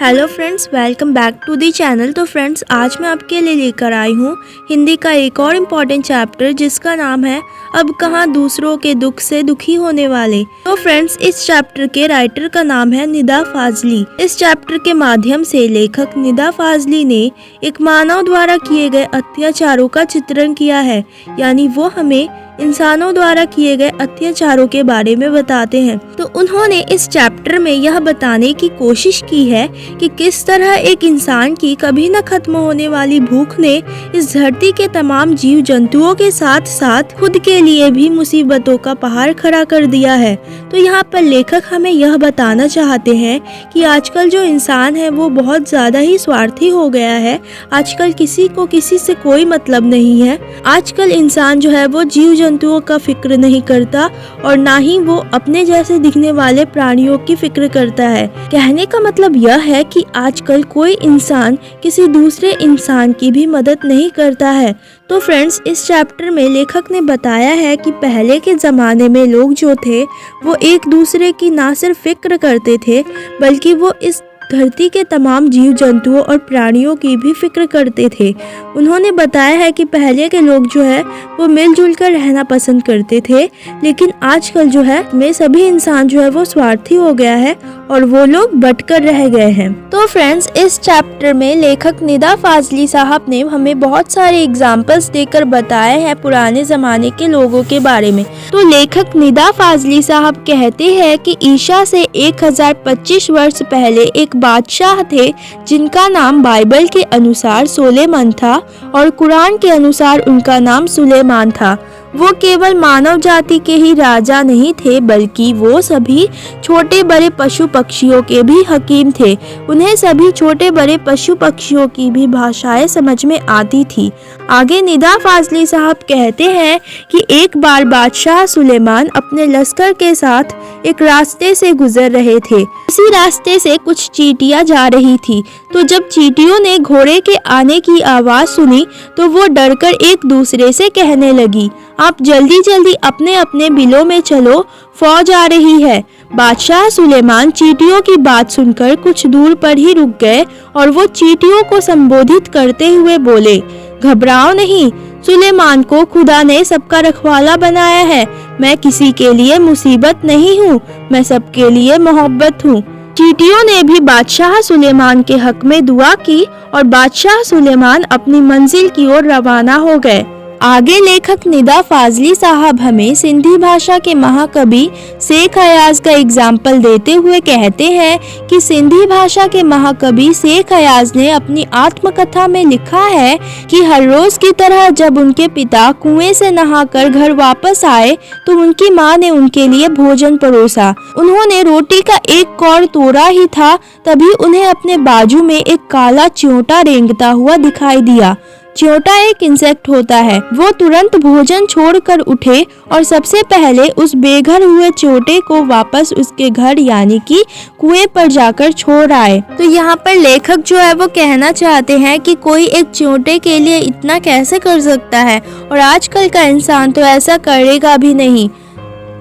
Hello friends, welcome back to the channel. तो friends, आज मैं आपके लिए लेकर आई हूँ हिंदी का एक और इम्पॉर्टेंट चैप्टर जिसका नाम है अब कहाँ दूसरों के दुख से दुखी होने वाले। तो फ्रेंड्स, इस चैप्टर के राइटर का नाम है निदा फाजली। इस चैप्टर के माध्यम से लेखक निदा फाजली ने एक मानव द्वारा किए गए अत्याचारों का चित्रण किया है, यानी वो हमें इंसानों द्वारा किए गए अत्याचारों के बारे में बताते हैं। तो उन्होंने इस चैप्टर में यह बताने की कोशिश की है कि किस तरह एक इंसान की कभी न खत्म होने वाली भूख ने इस धरती के तमाम जीव जंतुओं के साथ साथ खुद के लिए भी मुसीबतों का पहाड़ खड़ा कर दिया है। तो यहाँ पर लेखक हमें यह बताना चाहते हैं कि आजकल जो इंसान है वो बहुत ज्यादा ही स्वार्थी हो गया है। आजकल किसी को किसी से कोई मतलब नहीं है। आजकल इंसान जो है वो जीव जंतुओं का फिक्र नहीं करता और ना ही वो अपने जैसे दिखने वाले प्राणियों की फिक्र करता है। कहने का मतलब यह है कि आजकल कोई इंसान किसी दूसरे इंसान की भी मदद नहीं करता है। तो फ्रेंड्स, इस चैप्टर में लेखक ने बताया है कि पहले के ज़माने में लोग जो थे वो एक दूसरे की ना सिर्फ फिक्र करते थे बल्कि वो इस धरती के तमाम जीव जंतुओं और प्राणियों की भी फिक्र करते थे। उन्होंने बताया है कि पहले के लोग जो है वो मिलजुल कर रहना पसंद करते थे, लेकिन आजकल जो है में सभी इंसान जो है वो स्वार्थी हो गया है और वो लोग बंटकर रह गए हैं। तो फ्रेंड्स, इस चैप्टर में लेखक निदा फाजली साहब ने हमें बहुत सारे एग्जाम्पल्स देकर बताए हैं पुराने जमाने के लोगों के बारे में। तो लेखक निदा फाजली साहब कहते हैं कि ईसा से 1025 वर्ष पहले एक बादशाह थे जिनका नाम बाइबल के अनुसार सोलेमन था और कुरान के अनुसार उनका नाम सुलेमान था। वो केवल मानव जाति के ही राजा नहीं थे बल्कि वो सभी छोटे बड़े पशु पक्षियों के भी हकीम थे। उन्हें सभी छोटे बड़े पशु पक्षियों की भी भाषाएं समझ में आती थी। आगे निदा फाजली साहब कहते हैं कि एक बार बादशाह सुलेमान अपने लश्कर के साथ एक रास्ते से गुजर रहे थे। इसी रास्ते से कुछ चींटियां जा रही थी। तो जब चींटियों ने घोड़े के आने की आवाज सुनी तो वो डरकर एक दूसरे से कहने लगी, आप जल्दी जल्दी अपने अपने बिलों में चलो, फौज आ रही है। बादशाह सुलेमान चींटियों की बात सुनकर कुछ दूर पर ही रुक गए और वो चींटियों को संबोधित करते हुए बोले, घबराओ नहीं, सुलेमान को खुदा ने सबका रखवाला बनाया है। मैं किसी के लिए मुसीबत नहीं हूँ, मैं सबके लिए मोहब्बत हूँ। चींटियों ने भी बादशाह सुलेमान के हक में दुआ की और बादशाह सुलेमान अपनी मंजिल की ओर रवाना हो गए। आगे लेखक निदा फाजली साहब हमें सिंधी भाषा के महाकवि शेख अयाज का एग्जाम्पल देते हुए कहते हैं कि सिंधी भाषा के महाकवि शेख अयाज ने अपनी आत्मकथा में लिखा है कि हर रोज की तरह जब उनके पिता कुएं से नहाकर घर वापस आए तो उनकी माँ ने उनके लिए भोजन परोसा। उन्होंने रोटी का एक कौर तोड़ा ही था, तभी उन्हें अपने बाजू में एक काला च्योंटा रेंगता हुआ दिखाई दिया। च्योंटा एक इंसेक्ट होता है। वो तुरंत भोजन छोड़कर उठे और सबसे पहले उस बेघर हुए च्योंटे को वापस उसके घर यानी कि कुएं पर जाकर छोड़ आए। तो यहाँ पर लेखक जो है वो कहना चाहते हैं कि कोई एक च्योंटे के लिए इतना कैसे कर सकता है और आजकल का इंसान तो ऐसा करेगा भी नहीं।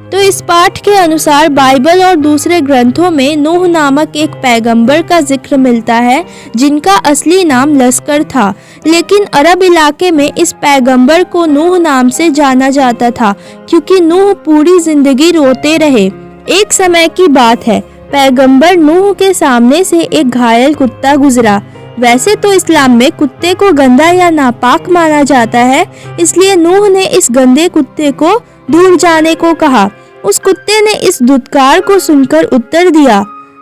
तो इस पाठ के अनुसार बाइबल और दूसरे ग्रंथों में नूह नामक एक पैगंबर का जिक्र मिलता है जिनका असली नाम लश्कर था, लेकिन अरब इलाके में इस पैगंबर को नूह नाम से जाना जाता था क्योंकि नूह पूरी जिंदगी रोते रहे। एक समय की बात है, पैगंबर नूह के सामने से एक घायल कुत्ता गुजरा। वैसे तो इस्लाम में कुत्ते को गंदा या नापाक माना जाता है, इसलिए नूह ने इस गंदे कुत्ते को दूर जाने को कहा। उस कुत्ते ने इस धुतकार को सुनकर उत्तर दिया,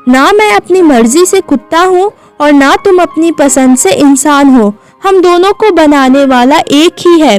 ना मैं अपनी मर्जी से कुत्ता हूँ और ना तुम अपनी पसंद से इंसान हो, हम दोनों को बनाने वाला एक ही है।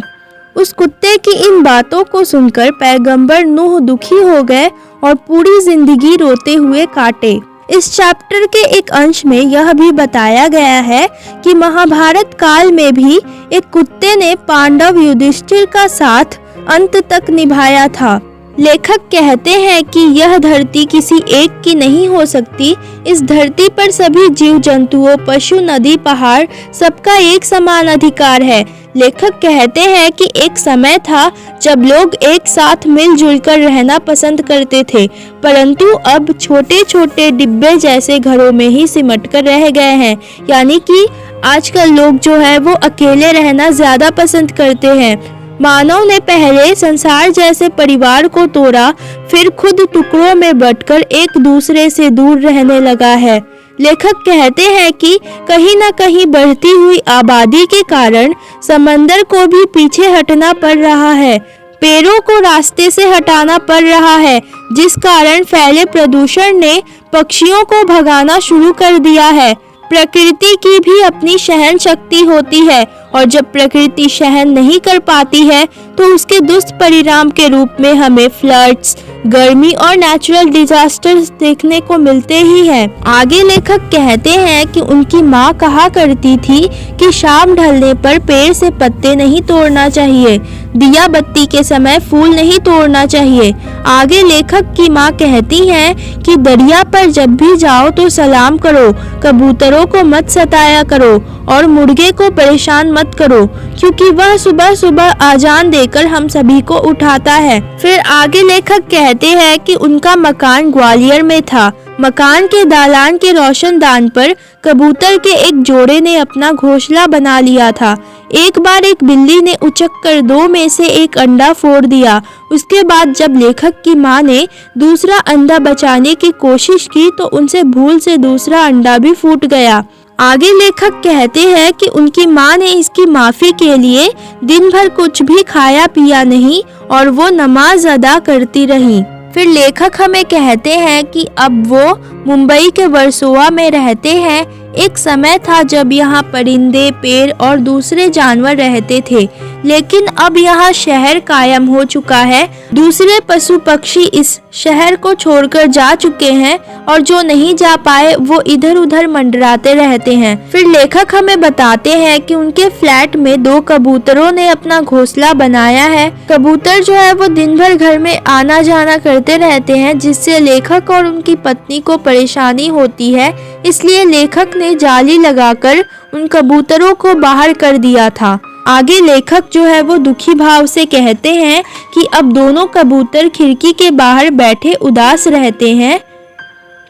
उस कुत्ते की इन बातों को सुनकर पैगंबर नूह दुखी हो गए और पूरी जिंदगी रोते हुए काटे। इस चैप्टर के एक अंश में यह भी बताया गया है कि महाभारत काल में भी एक कुत्ते ने पांडव युधिष्ठिर का साथ अंत तक निभाया था। लेखक कहते हैं कि यह धरती किसी एक की नहीं हो सकती। इस धरती पर सभी जीव जंतुओं, पशु, नदी, पहाड़ सबका एक समान अधिकार है, लेखक कहते हैं कि एक समय था जब लोग एक साथ मिलजुल कर रहना पसंद करते थे, परंतु अब छोटे छोटे डिब्बे जैसे घरों में ही सिमट कर रह गए हैं। यानी कि आजकल लोग जो है वो अकेले रहना ज्यादा पसंद करते हैं। मानव ने पहले संसार जैसे परिवार को तोड़ा, फिर खुद टुकड़ों में बंटकर एक दूसरे से दूर रहने लगा है। लेखक कहते हैं कि कहीं न कहीं बढ़ती हुई आबादी के कारण समंदर को भी पीछे हटना पड़ रहा है, पेड़ों को रास्ते से हटाना पड़ रहा है, जिस कारण फैले प्रदूषण ने पक्षियों को भगाना शुरू कर दिया है। प्रकृति की भी अपनी सहन शक्ति होती है और जब प्रकृति सहन नहीं कर पाती है तो उसके दुष्परिणाम के रूप में हमें फ्लड्स, गर्मी और नेचुरल डिजास्टर्स देखने को मिलते ही हैं। आगे लेखक कहते हैं कि उनकी माँ कहा करती थी कि शाम ढलने पर पेड़ से पत्ते नहीं तोड़ना चाहिए, दिया बत्ती के समय फूल नहीं तोड़ना चाहिए। आगे लेखक की माँ कहती हैं कि दरिया पर जब भी जाओ तो सलाम करो, कबूतरों को मत सताया करो और मुर्गे को परेशान मत करो, क्योंकि वह सुबह सुबह आजान देकर हम सभी को उठाता है। फिर आगे लेखक कहते हैं कि उनका मकान ग्वालियर में था। मकान के दालान के रोशनदान पर कबूतर के एक जोड़े ने अपना घोंसला बना लिया था। एक बार एक बिल्ली ने उचक कर दो में से एक अंडा फोड़ दिया। उसके बाद जब लेखक की माँ ने दूसरा अंडा बचाने की कोशिश की तो उनसे भूल से दूसरा अंडा भी फूट गया। आगे लेखक कहते हैं कि उनकी माँ ने इसकी माफी के लिए दिन भर कुछ भी खाया पिया नहीं और वो नमाज अदा करती रही। फिर लेखक हमें कहते हैं कि अब वो मुंबई के वर्सोवा में रहते हैं। एक समय था जब यहाँ परिंदे, पेड़ और दूसरे जानवर रहते थे, लेकिन अब यहाँ शहर कायम हो चुका है। दूसरे पशु पक्षी इस शहर को छोड़कर जा चुके हैं और जो नहीं जा पाए वो इधर उधर मंडराते रहते हैं। फिर लेखक हमें बताते हैं कि उनके फ्लैट में 2 कबूतरों ने अपना घोंसला बनाया है। कबूतर जो है वो दिन भर घर में आना जाना करते रहते हैं, जिससे लेखक और उनकी पत्नी को परेशानी होती है। इसलिए लेखक ने जाली लगाकर उन कबूतरों को बाहर कर दिया था। आगे लेखक जो है वो दुखी भाव से कहते हैं कि अब दोनों कबूतर खिड़की के बाहर बैठे उदास रहते हैं,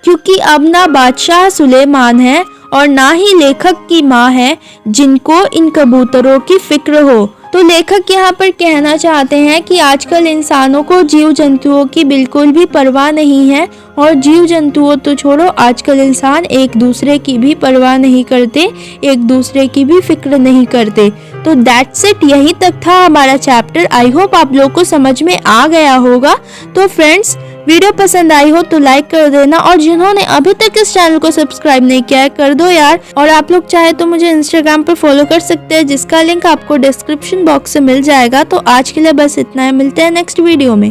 क्योंकि अब ना बादशाह सुलेमान है और ना ही लेखक की माँ है जिनको इन कबूतरों की फिक्र हो। तो लेखक यहाँ पर कहना चाहते हैं कि आजकल इंसानों को जीव जंतुओं की बिल्कुल भी परवाह नहीं है, और जीव जंतुओं तो छोड़ो, आजकल इंसान एक दूसरे की भी परवाह नहीं करते, एक दूसरे की भी फिक्र नहीं करते। तो दैट्स इट, यहीं तक था हमारा चैप्टर। आई होप आप लोग को समझ में आ गया होगा। तो फ्रेंड्स, वीडियो पसंद आई हो तो लाइक कर देना, और जिन्होंने अभी तक इस चैनल को सब्सक्राइब नहीं किया है कर दो यार। और आप लोग चाहे तो मुझे इंस्टाग्राम पर फॉलो कर सकते हैं, जिसका लिंक आपको डिस्क्रिप्शन बॉक्स से मिल जाएगा। तो आज के लिए बस इतना है, मिलते हैं नेक्स्ट वीडियो में।